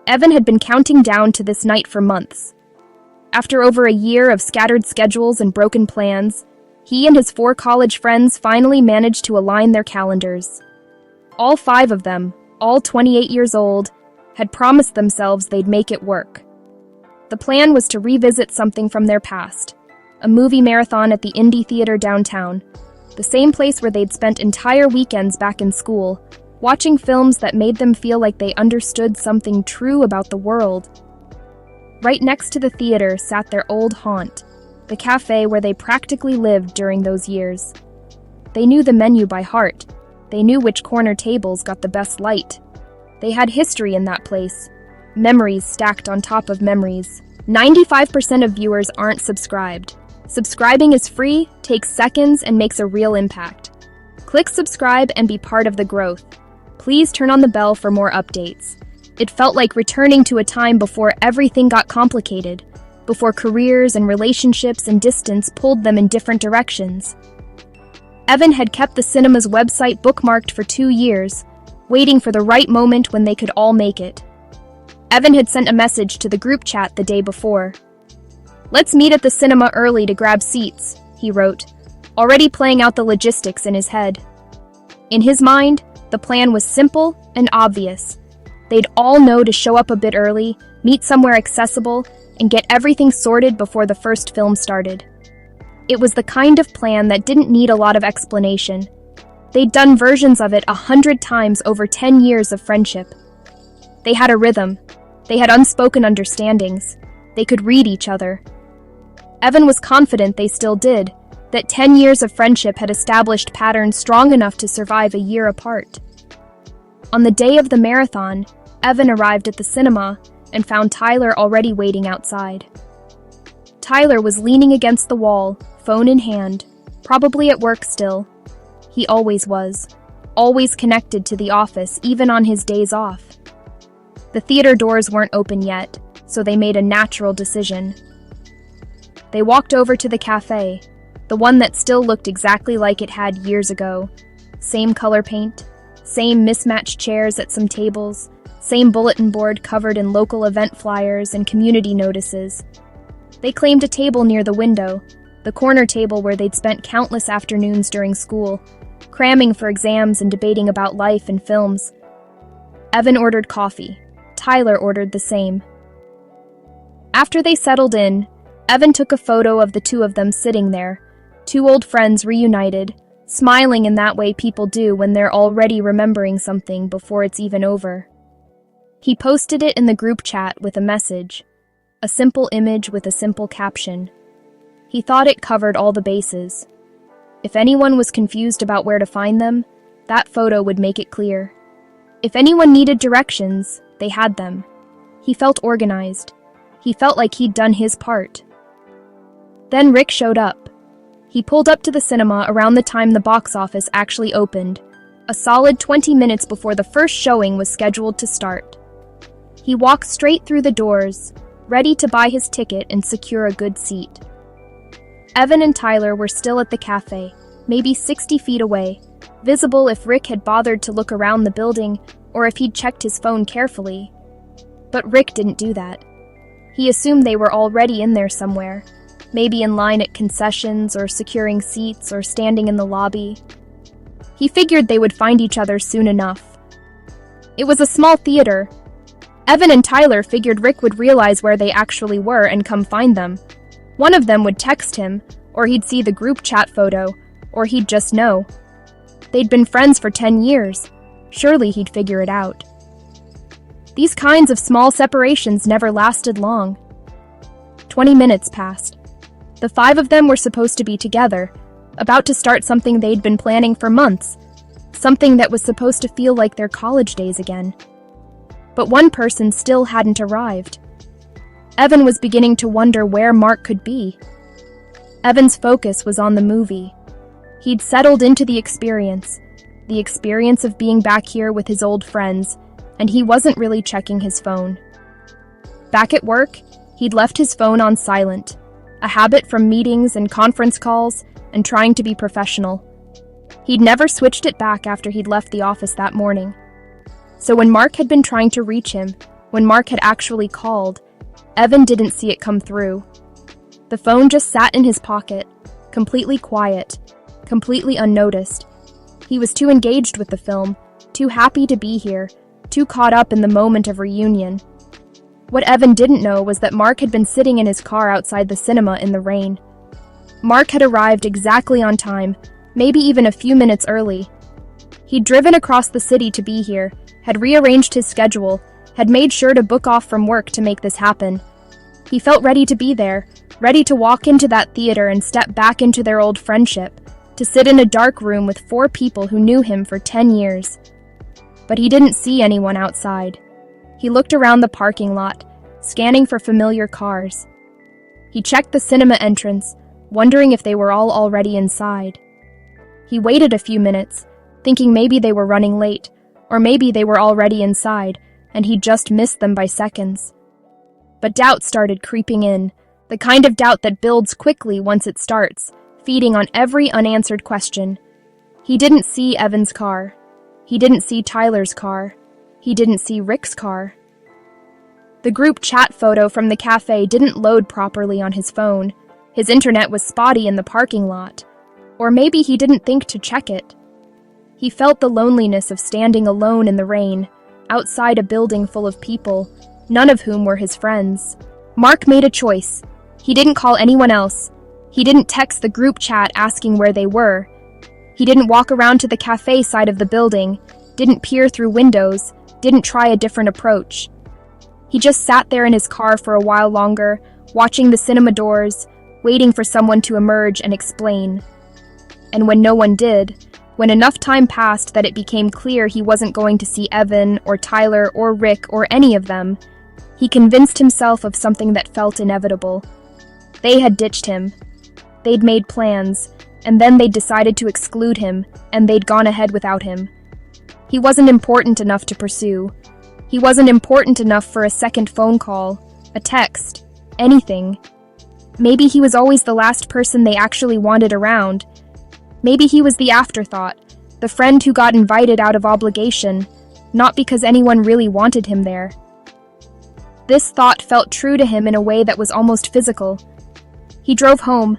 Evan had been counting down to this night for months. After over a year of scattered schedules and broken plans, he and his 4 college friends finally managed to align their calendars. All 5 of them, all 28 years old, had promised themselves they'd make it work. The plan was to revisit something from their past, a movie marathon at the Indie Theater downtown, the same place where they'd spent entire weekends back in school, watching films that made them feel like they understood something true about the world. Right next to the theater sat their old haunt, the café where they practically lived during those years. They knew the menu by heart. They knew which corner tables got the best light. They had history in that place, memories stacked on top of memories. 95% of viewers aren't subscribed. Subscribing is free, takes seconds, and makes a real impact. Click subscribe and be part of the growth. Please turn on the bell for more updates. It felt like returning to a time before everything got complicated, before careers and relationships and distance pulled them in different directions. Evan had kept the cinema's website bookmarked for 2 years, waiting for the right moment when they could all make it. Evan had sent a message to the group chat the day before. "Let's meet at the cinema early to grab seats," he wrote, already playing out the logistics in his head. In his mind, the plan was simple and obvious. They'd all know to show up a bit early, meet somewhere accessible, and get everything sorted before the first film started. It was the kind of plan that didn't need a lot of explanation. They'd done versions of it 100 times over 10 years of friendship. They had a rhythm. They had unspoken understandings. They could read each other. Evan was confident they still did, that 10 years of friendship had established patterns strong enough to survive a year apart. On the day of the marathon, Evan arrived at the cinema and found Tyler already waiting outside. Tyler was leaning against the wall, phone in hand, probably at work still. He always was, always connected to the office even on his days off. The theater doors weren't open yet, so they made a natural decision. They walked over to the café, the one that still looked exactly like it had years ago. Same color paint, same mismatched chairs at some tables, same bulletin board covered in local event flyers and community notices. They claimed a table near the window, the corner table where they'd spent countless afternoons during school, cramming for exams and debating about life and films. Evan ordered coffee. Tyler ordered the same. After they settled in, Evan took a photo of the 2 of them sitting there, 2 old friends reunited, smiling in that way people do when they're already remembering something before it's even over. He posted it in the group chat with a message, a simple image with a simple caption. He thought it covered all the bases. If anyone was confused about where to find them, that photo would make it clear. If anyone needed directions, they had them. He felt organized. He felt like he'd done his part. Then Rick showed up. He pulled up to the cinema around the time the box office actually opened, a solid 20 minutes before the first showing was scheduled to start. He walked straight through the doors, ready to buy his ticket and secure a good seat. Evan and Tyler were still at the cafe, maybe 60 feet away, visible if Rick had bothered to look around the building or if he'd checked his phone carefully. But Rick didn't do that. He assumed they were already in there somewhere, maybe in line at concessions or securing seats or standing in the lobby. He figured they would find each other soon enough. It was a small theater. Evan and Tyler figured Rick would realize where they actually were and come find them. One of them would text him, or he'd see the group chat photo, or he'd just know. They'd been friends for 10 years. Surely he'd figure it out. These kinds of small separations never lasted long. 20 minutes passed. The 5 of them were supposed to be together, about to start something they'd been planning for months, something that was supposed to feel like their college days again. But one person still hadn't arrived. Evan was beginning to wonder where Mark could be. Evan's focus was on the movie. He'd settled into the experience of being back here with his old friends, and he wasn't really checking his phone. Back at work, he'd left his phone on silent, a habit from meetings and conference calls and trying to be professional. He'd never switched it back after he'd left the office that morning. So when Mark had been trying to reach him, When Mark had actually called, Evan didn't see it come through. The phone just sat in his pocket, completely quiet, completely unnoticed. He was too engaged with the film, too happy to be here, too caught up in the moment of reunion. What Evan didn't know was that Mark had been sitting in his car outside the cinema in the rain. Mark had arrived exactly on time, maybe even a few minutes early. He'd driven across the city to be here, had rearranged his schedule, had made sure to book off from work to make this happen. He felt ready to be there, ready to walk into that theater and step back into their old friendship, to sit in a dark room with 4 people who knew him for 10 years. But he didn't see anyone outside. He looked around the parking lot, scanning for familiar cars. He checked the cinema entrance, wondering if they were all already inside. He waited a few minutes, thinking maybe they were running late, or maybe they were already inside, and he'd just missed them by seconds. But doubt started creeping in, the kind of doubt that builds quickly once it starts, feeding on every unanswered question. He didn't see Evan's car. He didn't see Tyler's car. He didn't see Rick's car. The group chat photo from the cafe didn't load properly on his phone. His internet was spotty in the parking lot. Or maybe he didn't think to check it. He felt the loneliness of standing alone in the rain, outside a building full of people, none of whom were his friends. Mark made a choice. He didn't call anyone else. He didn't text the group chat asking where they were. He didn't walk around to the cafe side of the building, didn't peer through windows, didn't try a different approach. He just sat there in his car for a while longer, watching the cinema doors, waiting for someone to emerge and explain. And when no one did, when enough time passed that it became clear he wasn't going to see Evan or Tyler or Rick or any of them, he convinced himself of something that felt inevitable. They had ditched him. They'd made plans, and then they'd decided to exclude him, and they'd gone ahead without him. He wasn't important enough to pursue. He wasn't important enough for a second phone call, a text, anything. Maybe he was always the last person they actually wanted around. Maybe he was the afterthought, the friend who got invited out of obligation, not because anyone really wanted him there. This thought felt true to him in a way that was almost physical. He drove home,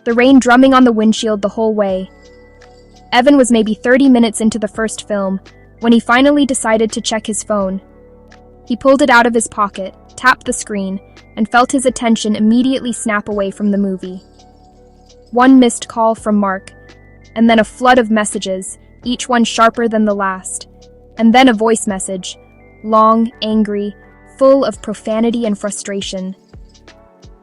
the rain drumming on the windshield the whole way. Evan was maybe 30 minutes into the first film when he finally decided to check his phone. He pulled it out of his pocket, tapped the screen, and felt his attention immediately snap away from the movie. One missed call from Mark, and then a flood of messages, each one sharper than the last, and then a voice message, long, angry, full of profanity and frustration.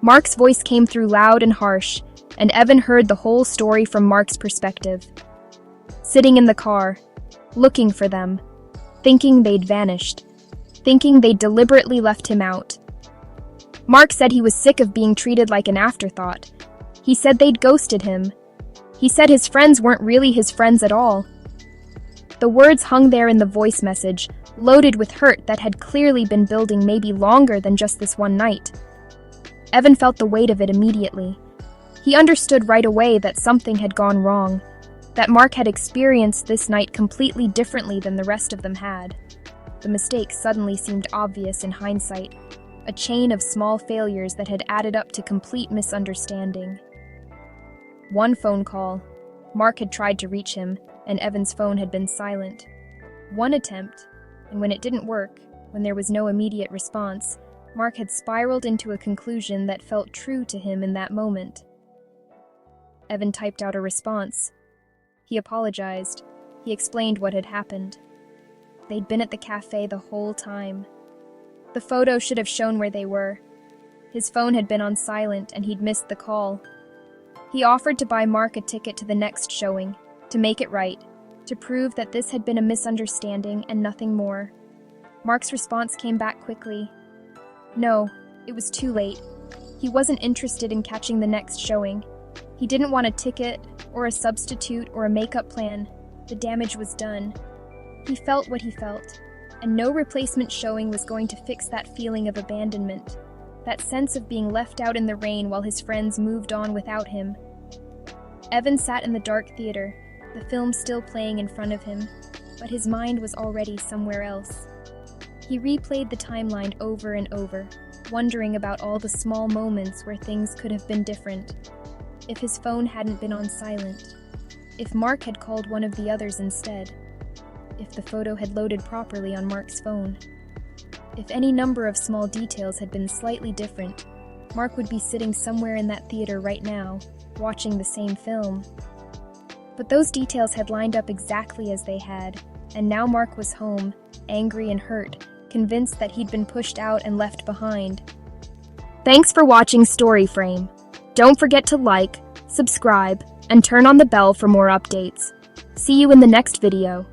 Mark's voice came through loud and harsh, and Evan heard the whole story from Mark's perspective. Sitting in the car, looking for them, thinking they'd vanished, thinking they'd deliberately left him out. Mark said he was sick of being treated like an afterthought. He said they'd ghosted him. He said his friends weren't really his friends at all. The words hung there in the voice message, loaded with hurt that had clearly been building maybe longer than just this one night. Evan felt the weight of it immediately. He understood right away that something had gone wrong, that Mark had experienced this night completely differently than the rest of them had. The mistake suddenly seemed obvious in hindsight, a chain of small failures that had added up to complete misunderstanding. One phone call. Mark had tried to reach him, and Evan's phone had been silent. One attempt, and when it didn't work, when there was no immediate response, Mark had spiraled into a conclusion that felt true to him in that moment. Evan typed out a response. He apologized. He explained what had happened. They'd been at the cafe the whole time. The photo should have shown where they were. His phone had been on silent and he'd missed the call. He offered to buy Mark a ticket to the next showing, to make it right, to prove that this had been a misunderstanding and nothing more. Mark's response came back quickly. No, it was too late. He wasn't interested in catching the next showing. He didn't want a ticket, or a substitute, or a makeup plan. The damage was done. He felt what he felt, and no replacement showing was going to fix that feeling of abandonment, that sense of being left out in the rain while his friends moved on without him. Evan sat in the dark theater, the film still playing in front of him, but his mind was already somewhere else. He replayed the timeline over and over, wondering about all the small moments where things could have been different. If his phone hadn't been on silent. If Mark had called one of the others instead. If the photo had loaded properly on Mark's phone. If any number of small details had been slightly different, Mark would be sitting somewhere in that theater right now, watching the same film. But those details had lined up exactly as they had, and now Mark was home, angry and hurt, convinced that he'd been pushed out and left behind. Thanks for watching Story Frame. Don't forget to like, subscribe, and turn on the bell for more updates. See you in the next video.